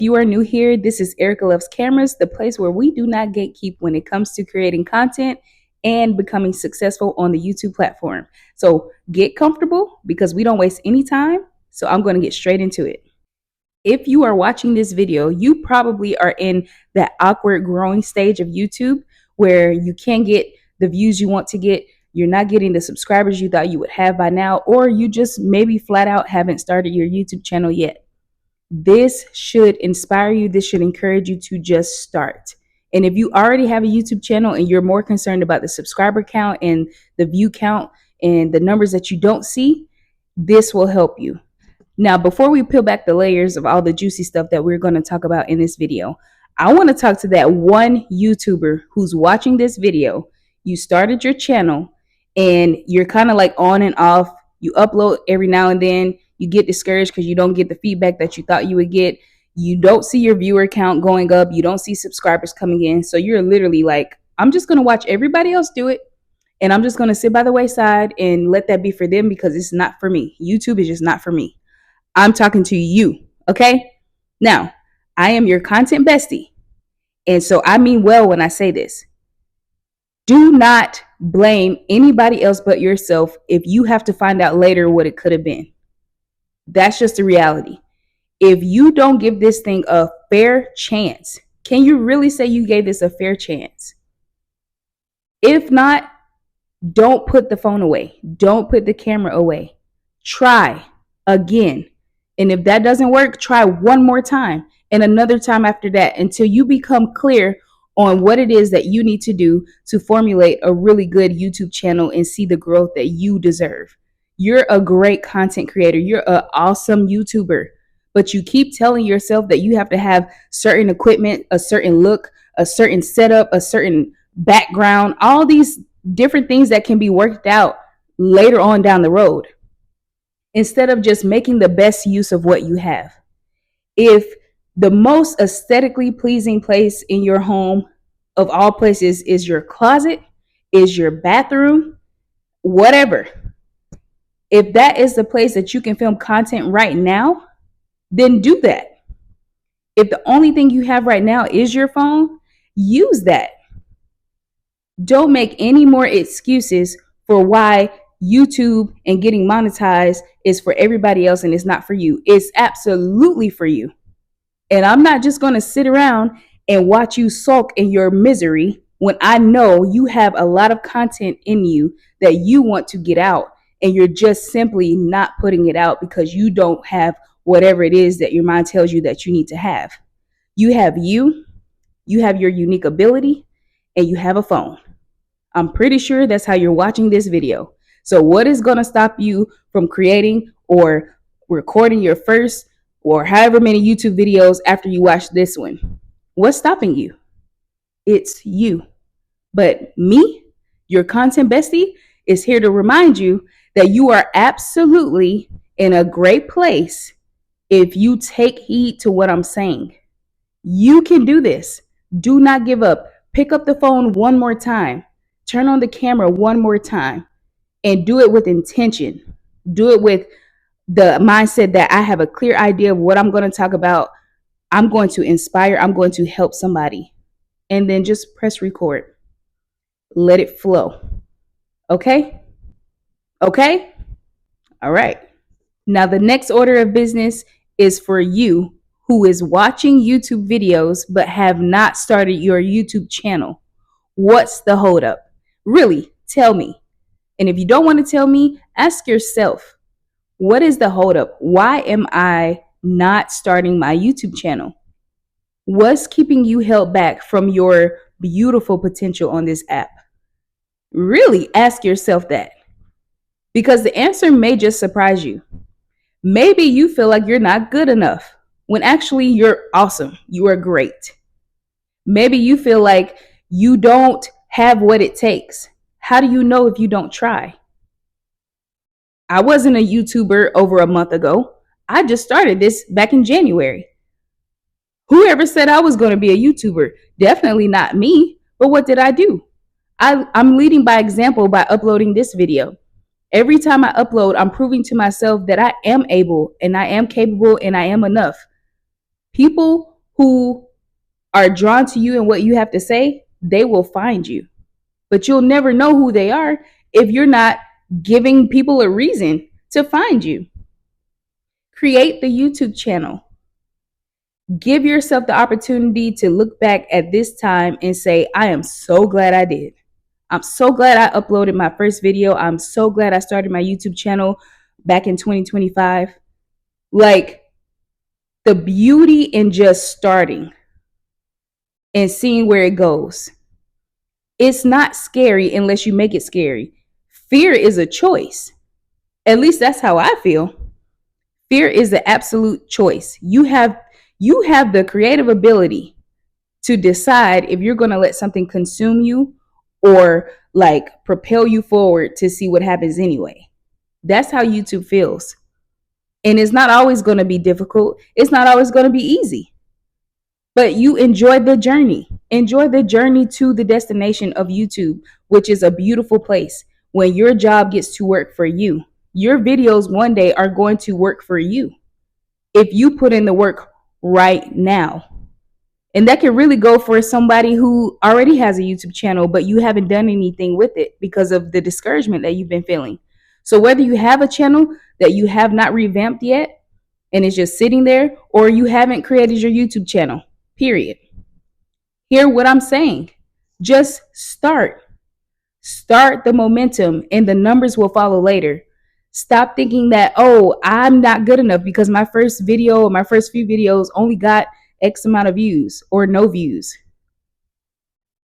you are new here, this is Erica Loves Cameras, the place where we do not gatekeep when it comes to creating content and becoming successful on the YouTube platform. So get comfortable because we don't waste any time. So I'm going to get straight into it. If you are watching this video, you probably are in that awkward growing stage of YouTube where you can't get the views you want to get. You're not getting the subscribers you thought you would have by now, or you just maybe flat out haven't started your YouTube channel yet. This should inspire you. This should encourage you to just start. And if you already have a YouTube channel and you're more concerned about the subscriber count and the view count and the numbers that you don't see, this will help you. Now, before we peel back the layers of all the juicy stuff that we're going to talk about in this video, I want to talk to that one YouTuber who's watching this video. You started your channel and you're kind of like on and off. You upload every now and then. You get discouraged because you don't get the feedback that you thought you would get. You don't see your viewer count going up. You don't see subscribers coming in. So you're literally like, I'm just going to watch everybody else do it. And I'm just going to sit by the wayside and let that be for them because it's not for me. YouTube is just not for me. I'm talking to you, okay? Now, I am your content bestie. And so I mean well when I say this. Do not blame anybody else but yourself if you have to find out later what it could have been. That's just the reality. If you don't give this thing a fair chance, can you really say you gave this a fair chance? If not, don't put the phone away. Don't put the camera away. Try again. And if that doesn't work, try one more time and another time after that until you become clear on what it is that you need to do to formulate a really good YouTube channel and see the growth that you deserve. You're a great content creator. You're an awesome YouTuber, but you keep telling yourself that you have to have certain equipment, a certain look, a certain setup, a certain background, all these different things that can be worked out later on down the road, instead of just making the best use of what you have. If the most aesthetically pleasing place in your home of all places is your closet, is your bathroom, whatever, if that is the place that you can film content right now, then do that. If the only thing you have right now is your phone, use that. Don't make any more excuses for why YouTube and getting monetized is for everybody else and it's not for you. It's absolutely for you. And I'm not just going to sit around and watch you sulk in your misery when I know you have a lot of content in you that you want to get out and you're just simply not putting it out because you don't have whatever it is that your mind tells you that you need to have. You have you have your unique ability, and you have a phone. I'm pretty sure that's how you're watching this video. So what is going to stop you from creating or recording your first or however many YouTube videos after you watch this one? What's stopping you? It's you. But me, your content bestie, is here to remind you that you are absolutely in a great place if you take heed to what I'm saying. You can do this. Do not give up. Pick up the phone one more time. Turn on the camera one more time and do it with intention. Do it with the mindset that I have a clear idea of what I'm going to talk about. I'm going to inspire. I'm going to help somebody. And then just press record. Let it flow. Okay? Okay? All right. Now, the next order of business is for you who is watching YouTube videos but have not started your YouTube channel. What's the holdup? Really, tell me. And if you don't want to tell me, ask yourself, what is the holdup? Why am I not starting my YouTube channel? What's keeping you held back from your beautiful potential on this app? Really ask yourself that, because the answer may just surprise you. Maybe you feel like you're not good enough when actually you're awesome. You are great. Maybe you feel like you don't have what it takes. How do you know if you don't try? I wasn't a YouTuber over a month ago. I just started this back in January. Whoever said I was going to be a YouTuber? Definitely not me. But what did I do? I'm leading by example by uploading this video. Every time I upload, I'm proving to myself that I am able and I am capable and I am enough. People who are drawn to you and what you have to say, they will find you. But you'll never know who they are if you're not giving people a reason to find you. Create the YouTube channel. Give yourself the opportunity to look back at this time and say, I am so glad I did. I'm so glad I uploaded my first video. I'm so glad I started my YouTube channel back in 2025. Like, the beauty in just starting and seeing where it goes. It's not scary unless you make it scary. Fear is a choice. At least that's how I feel. Fear is the absolute choice. You have the creative ability to decide if you're going to let something consume you or like propel you forward to see what happens anyway. That's how YouTube feels. And it's not always going to be difficult. It's not always going to be easy. But you enjoy the journey. Enjoy the journey to the destination of YouTube, which is a beautiful place when your job gets to work for you. Your videos one day are going to work for you if you put in the work right now. And that can really go for somebody who already has a YouTube channel, but you haven't done anything with it because of the discouragement that you've been feeling. So whether you have a channel that you have not revamped yet and it's just sitting there, or you haven't created your YouTube channel, period. Hear what I'm saying. Just start. Start the momentum and the numbers will follow later. Stop thinking that, oh, I'm not good enough because my first video or my first few videos only got X amount of views or no views.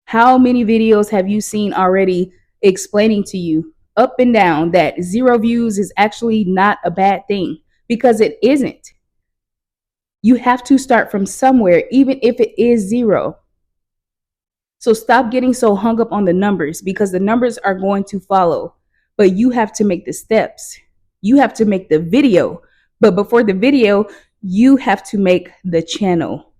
How many videos have you seen already explaining to you up and down that 0 views is actually not a bad thing? Because it isn't. You have to start from somewhere, even if it is 0. So stop getting so hung up on the numbers because the numbers are going to follow. But you have to make the steps. You have to make the video. But before the video, you have to make the channel.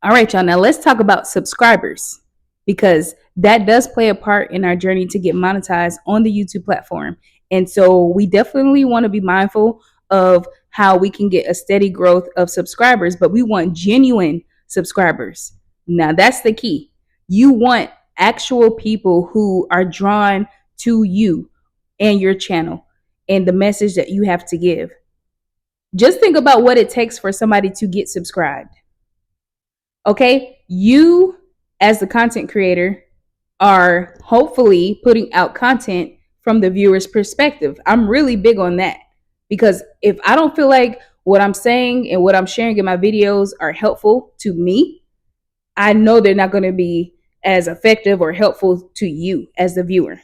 All right, y'all. Now let's talk about subscribers because that does play a part in our journey to get monetized on the YouTube platform. And so we definitely want to be mindful of how we can get a steady growth of subscribers, but we want genuine subscribers. Now that's the key. You want actual people who are drawn to you and your channel and the message that you have to give. Just think about what it takes for somebody to get subscribed. Okay, you as the content creator are hopefully putting out content from the viewer's perspective. I'm really big on that because if I don't feel like what I'm saying and what I'm sharing in my videos are helpful to me, I know they're not going to be as effective or helpful to you as the viewer.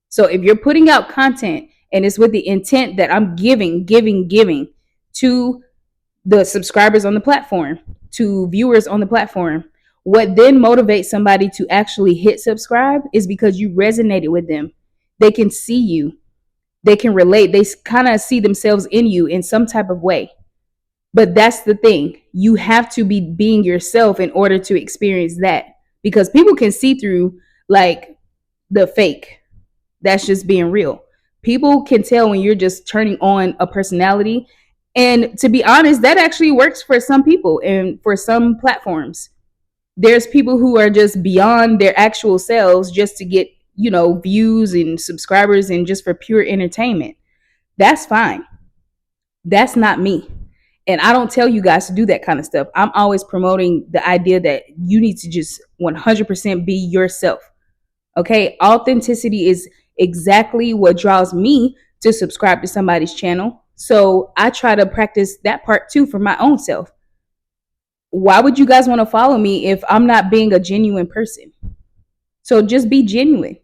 So if you're putting out content and it's with the intent that I'm giving to the subscribers on the platform, to viewers on the platform, what then motivates somebody to actually hit subscribe is because you resonated with them. They can see you. They can relate. They kind of see themselves in you in some type of way. But that's the thing. You have to be being yourself in order to experience that because people can see through like the fake. That's just being real. People can tell when you're just turning on a personality. And to be honest, that actually works for some people and for some platforms. There's people who are just beyond their actual selves just to get, views and subscribers and just for pure entertainment. That's fine. That's not me. And I don't tell you guys to do that kind of stuff. I'm always promoting the idea that you need to just 100% be yourself. Okay? Authenticity is exactly what draws me to subscribe to somebody's channel. So I try to practice that part too for my own self. Why would you guys want to follow me if I'm not being a genuine person? So just be genuine.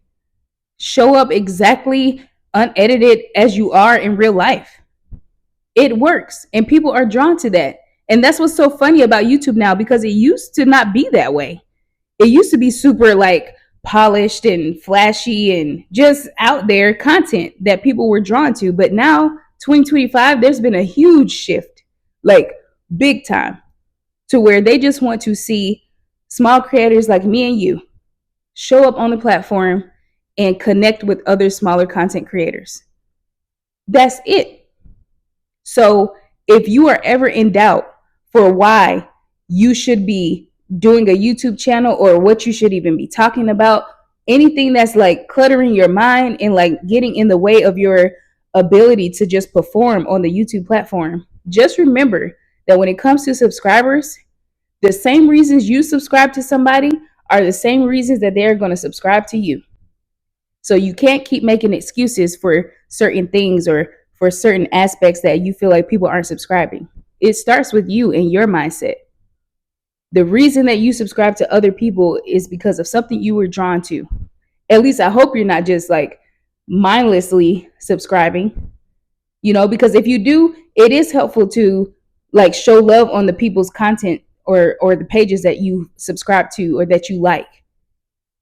Show up exactly unedited as you are in real life. It works and people are drawn to that. And that's what's so funny about YouTube now because it used to not be that way. It used to be super like polished and flashy and just out there content that people were drawn to. But now 2025, there's been a huge shift, like big time, to where they just want to see small creators like me and you show up on the platform and connect with other smaller content creators. That's it. So if you are ever in doubt for why you should be doing a YouTube channel or what you should even be talking about. Anything that's like cluttering your mind and like getting in the way of your ability to just perform on the YouTube platform. Just remember that when it comes to subscribers, the same reasons you subscribe to somebody are the same reasons that they're going to subscribe to you. So you can't keep making excuses for certain things or for certain aspects that you feel like people aren't subscribing. It starts with you and your mindset. The reason that you subscribe to other people is because of something you were drawn to. At least I hope you're not just like mindlessly subscribing, because if you do, it is helpful to like show love on the people's content or the pages that you subscribe to or that you like.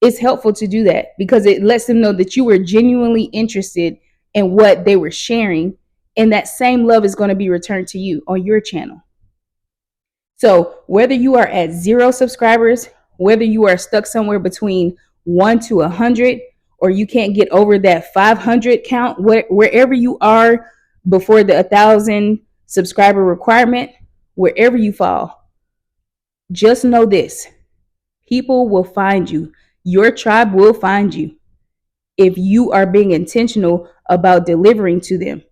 It's helpful to do that because it lets them know that you were genuinely interested in what they were sharing, and that same love is going to be returned to you on your channel. So whether you are at 0 subscribers, whether you are stuck somewhere between 1 to 100, or you can't get over that 500 count, wherever you are before the 1,000 subscriber requirement, wherever you fall, just know this: people will find you. Your tribe will find you if you are being intentional about delivering to them.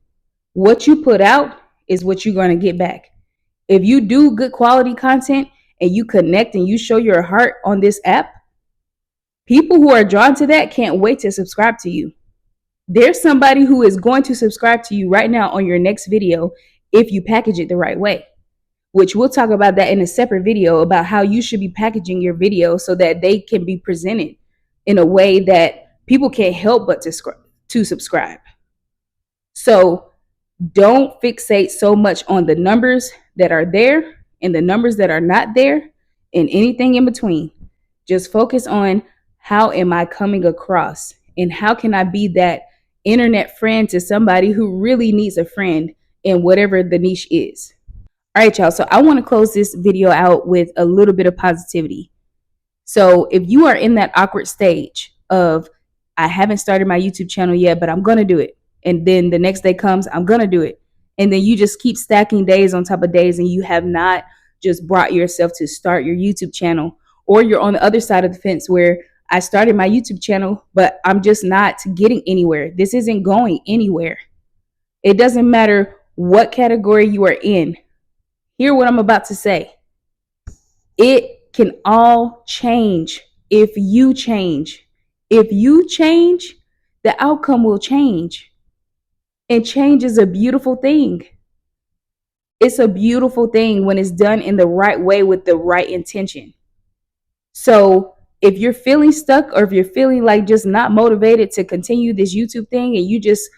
What you put out is what you're going to get back. If you do good quality content and you connect and you show your heart on this app, people who are drawn to that can't wait to subscribe to you. There's somebody who is going to subscribe to you right now on your next video if you package it the right way, which we'll talk about that in a separate video about how you should be packaging your video so that they can be presented in a way that people can't help but to subscribe. So don't fixate so much on the numbers that are there and the numbers that are not there and anything in between. Just focus on how am I coming across and how can I be that internet friend to somebody who really needs a friend in whatever the niche is. All right, y'all. So I want to close this video out with a little bit of positivity. So if you are in that awkward stage of, I haven't started my YouTube channel yet, but I'm going to do it. And then the next day comes, I'm going to do it. And then you just keep stacking days on top of days and you have not just brought yourself to start your YouTube channel. Or you're on the other side of the fence where I started my YouTube channel, but I'm just not getting anywhere. This isn't going anywhere. It doesn't matter what category you are in. Hear what I'm about to say. It can all change if you change. If you change, the outcome will change. And change is a beautiful thing. It's a beautiful thing when it's done in the right way with the right intention. So if you're feeling stuck or if you're feeling like just not motivated to continue this YouTube thing and you just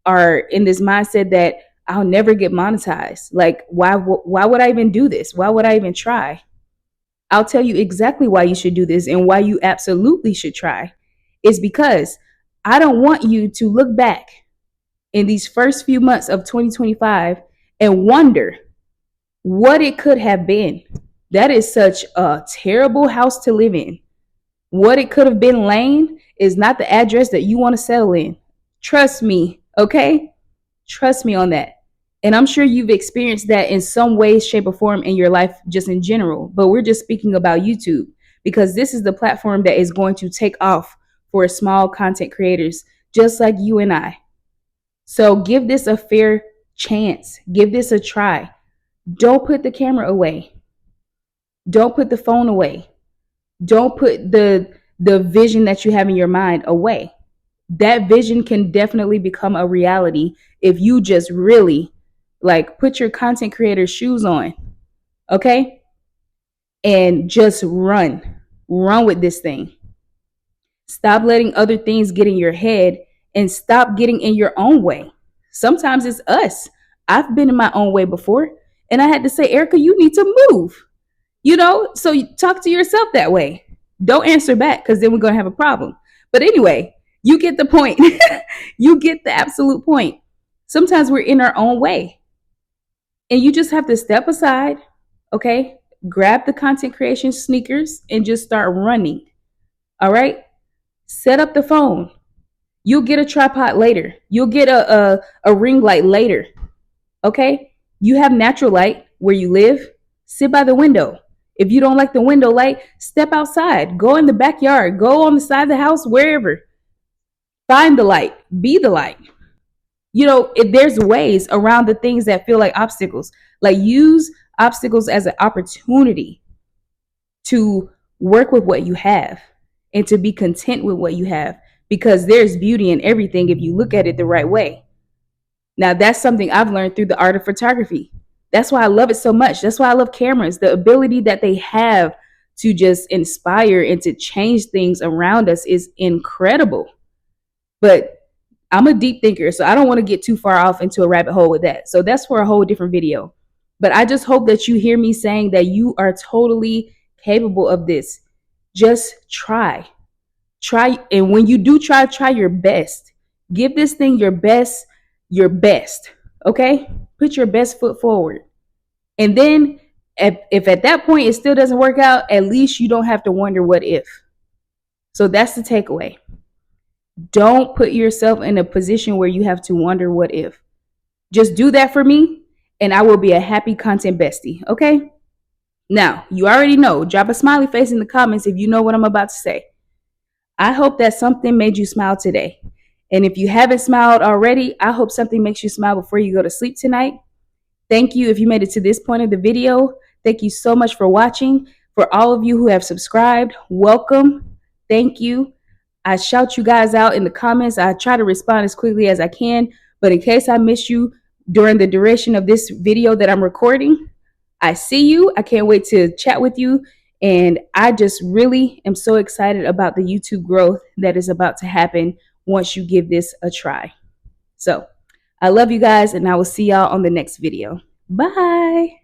are in this mindset that I'll never get monetized, like why would I even do this? Why would I even try? I'll tell you exactly why you should do this and why you absolutely should try. It's because I don't want you to look back in these first few months of 2025 and wonder what it could have been. That is such a terrible house to live in. What it could have been, Lane, is not the address that you want to settle in. Trust me, okay? Trust me on that. And I'm sure you've experienced that in some way, shape, or form in your life, just in general. But we're just speaking about YouTube because this is the platform that is going to take off for small content creators just like you and I. So give this a fair chance. Give this a try. Don't put the camera away. Don't put the phone away. Don't put the vision that you have in your mind away. That vision can definitely become a reality if you just really like put your content creator shoes on, okay? And just run with this thing. Stop letting other things get in your head and stop getting in your own way. Sometimes it's us. I've been in my own way before and I had to say, Erica, you need to move, so you talk to yourself that way. Don't answer back because then we're going to have a problem. But anyway, you get the point. You get the absolute point. Sometimes we're in our own way and you just have to step aside, okay? Grab the content creation sneakers and just start running. All right? Set up the phone. You'll get a tripod later. You'll get a ring light later. Okay? You have natural light where you live. Sit by the window. If you don't like the window light, step outside, go in the backyard, go on the side of the house, wherever. Find the light, be the light. There's ways around the things that feel like obstacles. Like, use obstacles as an opportunity to work with what you have and to be content with what you have, because there's beauty in everything if you look at it the right way. Now, that's something I've learned through the art of photography. That's why I love it so much. That's why I love cameras. The ability that they have to just inspire and to change things around us is incredible. But I'm a deep thinker, so I don't want to get too far off into a rabbit hole with that. So that's for a whole different video. But I just hope that you hear me saying that you are totally capable of this. Just try. Try. And when you do try your best. Give this thing your best, okay? Put your best foot forward. And then if at that point it still doesn't work out, at least you don't have to wonder what if. So that's the takeaway. Don't put yourself in a position where you have to wonder what if. Just do that for me, and I will be a happy content bestie, okay? Now, you already know. Drop a smiley face in the comments if you know what I'm about to say. I hope that something made you smile today. And if you haven't smiled already, I hope something makes you smile before you go to sleep tonight. Thank you if you made it to this point of the video. Thank you so much for watching. For all of you who have subscribed, welcome. Thank you. I shout you guys out in the comments. I try to respond as quickly as I can, but in case I miss you during the duration of this video that I'm recording, I see you. I can't wait to chat with you, and I just really am so excited about the YouTube growth that is about to happen once you give this a try. So I love you guys, and I will see y'all on the next video. Bye.